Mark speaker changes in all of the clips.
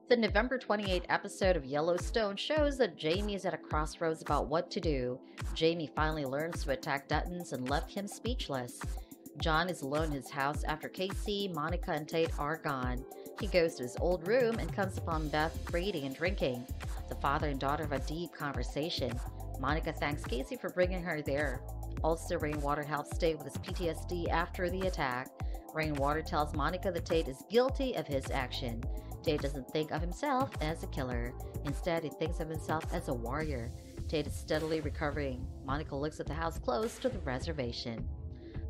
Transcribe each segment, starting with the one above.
Speaker 1: The November 28th episode of Yellowstone shows that Jamie is at a crossroads about what to do. Jamie finally learns to attack Duttons and left him speechless. John is alone in his house after Casey, Monica, and Tate are gone. He goes to his old room and comes upon Beth reading and drinking. The father and daughter have a deep conversation. Monica thanks Casey for bringing her there. Also, Rainwater helps Tate with his PTSD after the attack. Rainwater tells Monica that Tate is guilty of his action. Tate doesn't think of himself as a killer. Instead, he thinks of himself as a warrior. Tate is steadily recovering. Monica looks at the house close to the reservation.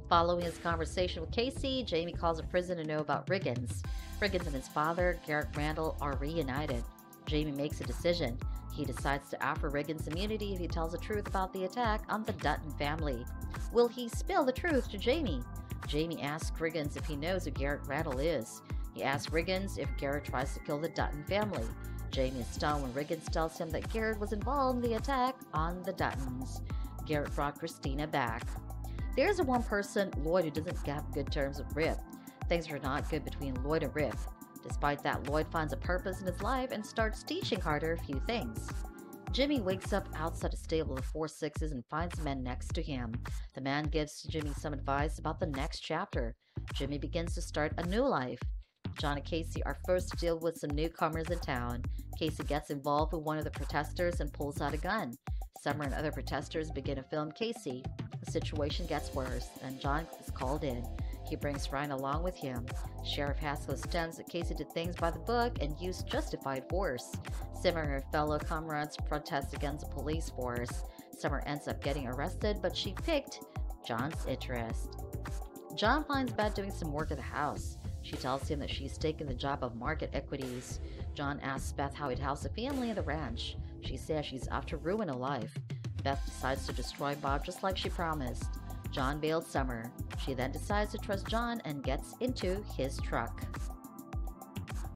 Speaker 1: Following his conversation with Casey, Jamie calls a prison to know about Riggins. Riggins and his father, Garrett Randall, are reunited. Jamie makes a decision. He decides to offer Riggins immunity if he tells the truth about the attack on the Dutton family. Will he spill the truth to Jamie? Jamie asks Riggins if he knows who Garrett Randall is. He asks Riggins if Garrett tries to kill the Dutton family. Jamie is stunned when Riggins tells him that Garrett was involved in the attack on the Duttons. Garrett brought Christina back. There's one person, Lloyd, who doesn't have good terms with Rip. Things are not good between Lloyd and Rip. Despite that, Lloyd finds a purpose in his life and starts teaching Carter a few things. Jimmy wakes up outside a stable of 4-6s and finds a man next to him. The man gives Jimmy some advice about the next chapter. Jimmy begins to start a new life. John and Casey are forced to deal with some newcomers in town. Casey gets involved with one of the protesters and pulls out a gun. Summer and other protesters begin to film Casey. The situation gets worse, and John is called in. He brings Ryan along with him. Sheriff Haskell stands that Casey did things by the book and used justified force. Summer and her fellow comrades protest against the police force. Summer ends up getting arrested, but she picked John's interest. John finds Beth doing some work at the house. She tells him that she's taken the job of market equities. John asks Beth how he'd house a family at the ranch. She says she's off to ruin a life. Beth decides to destroy Bob just like she promised. John bails Summer. She then decides to trust John and gets into his truck.